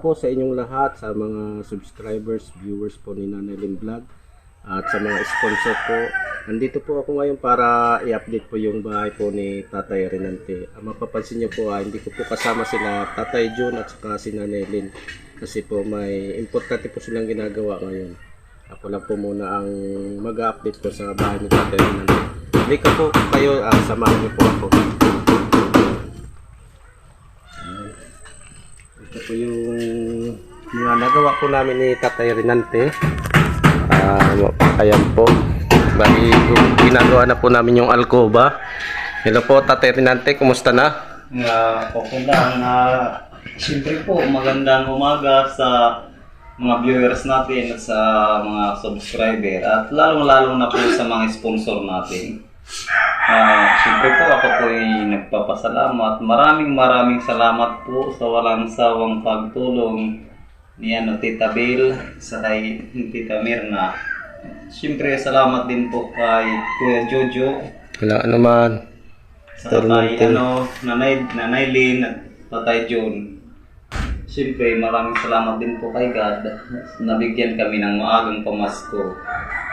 po sa inyong lahat, sa mga subscribers, viewers po ni Nanay Lynn Vlog at sa mga sponsor po. Nandito po ako ngayon para i-update po yung bahay po ni Tatay Renante. Mapapansin niyo po, hindi ko po kasama sila Tatay John at saka si Nanay Lynn kasi po may importante po silang ginagawa ngayon. Ako lang po muna ang mag-update po sa bahay ni Tatay Renante. Halika po kayo, samahan niyo po ako. Ito po yung mga nagawa po namin ni Tatay Renante. Ayan po. Bali, ginagawa na po namin yung alcoba. Hello po Tatay Renante, kumusta na? Okay lang. Siyempre po, magandang umaga sa mga viewers natin at sa mga subscriber at lalong-lalo na po sa mga sponsor natin. Siyempre po ako po ay nagpapasalamat. Maraming salamat po sa walang sawang pagtulong ni Tita Bel sa kay Tita Mirna. Siyempre salamat din po kay Kuya Jojo. Wala naman. Sa kay Nanay Lynn at Tatay John. Siyempre maraming salamat din po kay God. Nabigyan kami ng maagang pamasko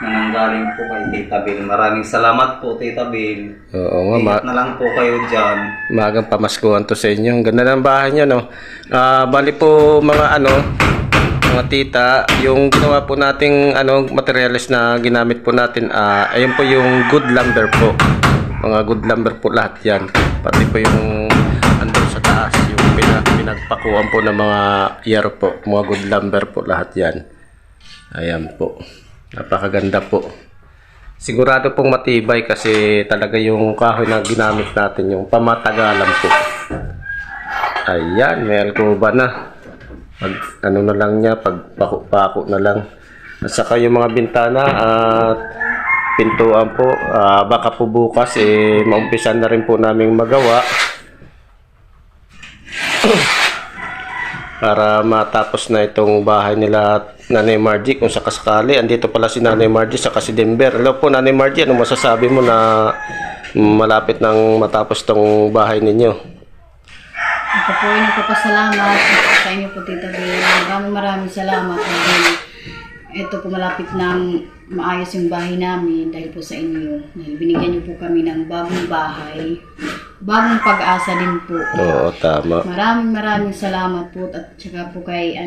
na nanggaling po kay Tita Bel. Maraming salamat po Tita Bel. Oo nga, ingat na lang po kayo dyan. Maagang pamaskuhan to sa inyo. Ang ganda ng bahay niyo, no? Bali po mga mga tita, yung ginawa po nating materials na ginamit po natin, ayun po yung good lumber po. Mga good lumber po lahat yan. Pati po yung andun sa taas, yung pinagpakuan po ng mga yero po. Mga good lumber po lahat yan. Ayan po. Napakaganda po. Sigurado pong matibay kasi talaga yung kahoy na ginamit natin, yung pamatagalan po. Ayan, may alcoba na. Pag na lang niya, pag pako na lang. At saka yung mga bintana at pintuan po, baka po bukas maumpisan na rin po naming magawa para matapos na itong bahay nila Nanay Margie kung sakasakali. Andito pala si Nanay Margie saka si Denver. Hello po Nanay Margie, ano masasabi mo na malapit nang matapos tong bahay ninyo? Ako po ay nagpapasalamat sa inyo po Tita Bel. Maraming salamat dahil ito po malapit nang maayos yung bahay namin dahil po sa inyo. Dahil binigyan niyo po kami ng bagong bahay. Bagong pag-asa din po. Oo, tama. Maraming salamat po at saka po kay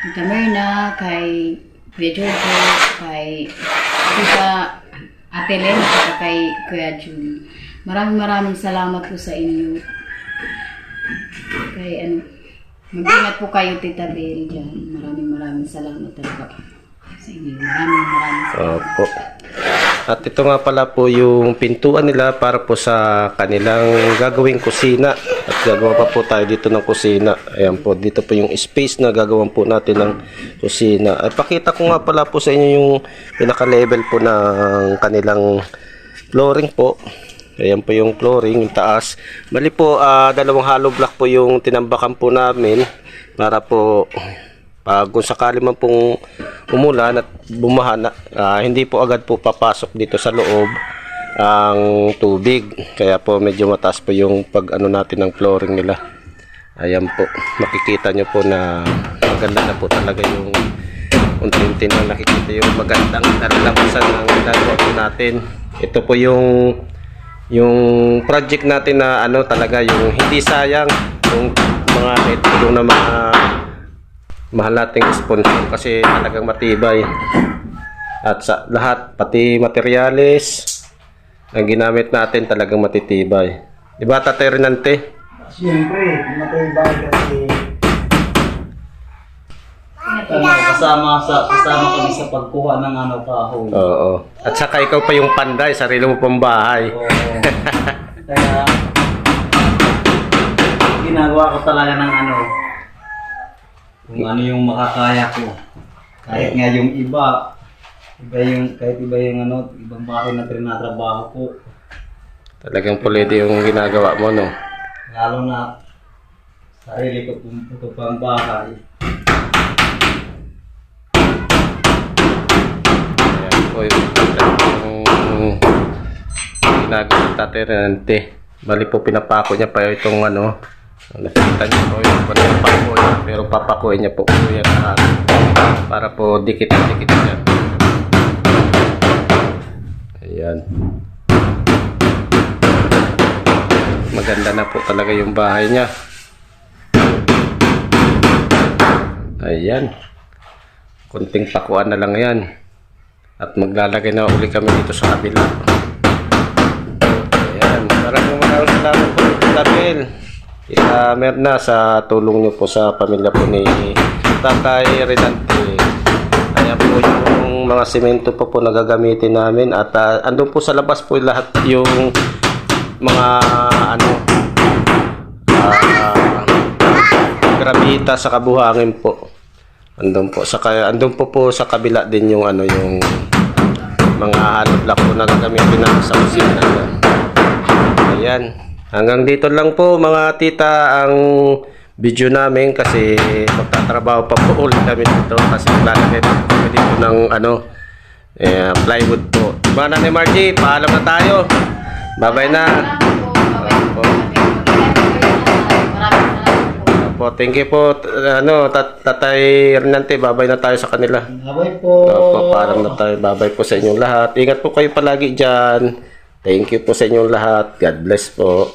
Tita Mirna, kay Kuya Jojo, kay Tita Ate Len, at kay Kuya Jun. Maraming salamat po sa inyo. Kay mag-ingat po kayo Tita Bel dyan. Maraming salamat talaga sa inyo. Maraming salamat. Opo. At ito nga pala po yung pintuan nila para po sa kanilang gagawing kusina. At gagawa pa po tayo dito ng kusina. Ayan po, dito po yung space na gagawin po natin ng kusina. At pakita ko nga pala po sa inyo yung pinaka-level po ng kanilang flooring po. Ayan po yung flooring, yung taas. Bali po, dalawang hollow block po yung tinambakan po namin para po pag kung sakali man pong umulan at bumaha, hindi po agad po papasok dito sa loob ang tubig. Kaya po medyo mataas po yung pag natin ng flooring nila. Ayan po, makikita nyo po na maganda na po talaga yung unti-unti na nakikita yung magandang nalalampasan ng ginagawa po natin. Ito po yung project natin na talaga yung hindi sayang yung mga naitulong na mga mahal nating sponsor kasi talagang matibay at sa lahat pati materyales na ginamit natin talagang matitibay, diba Tatay Renante? Siyempre, matibay kasi kasama kami sa pagkuha ng kahoy. Oo. At saka ikaw pa yung panday, sarili mo pang bahay. Oo. Kaya ginagawa ko talaga ng kung yung makakaya ko. Kahit nga yung kahit iba yung ibang bahay na trinatrabaho ko. Talagang pulidi yung ginagawa mo, no? Lalo na sarili ko pang bahay. Ayan po yung ginagawa ng Tatay Renante. Bali po pinapako niya pa itong Nakita niyo po yung papakuin niya, pero papakuin niya po yan lahat para po dikit-dikit yan. Ayan. Maganda na po talaga yung bahay niya. Ayan. Kunting pakuan na lang yan. At maglalagay na uli kami dito sa kabila. Ayan. Maraming salamat po, Dapil. Merna, sa tulong nyo po sa pamilya po ni Tatay Renante. Kaya po yung mga simento po nagagamitin namin. At andun po sa labas po lahat yung mga gramita sa kabuhangin po. Andun po sa kabila din yung yung mga halod lang po na gagamitin namin sa kusina. Ayan. Hanggang dito lang po mga tita ang video namin kasi magtatrabaho pa po ulit kami dito kasi maglalagay pa po kami dito ng plywood po. Mga Nanay Margie, paalam na tayo. Bye-bye na. Salamat po. Po, thank you po. Tatay Renante, babay na tayo sa kanila. Bye po. Opo, paalam na tayo. Babay po sa inyong lahat. Ingat po kayo palagi dyan. Thank you po sa inyong lahat. God bless po.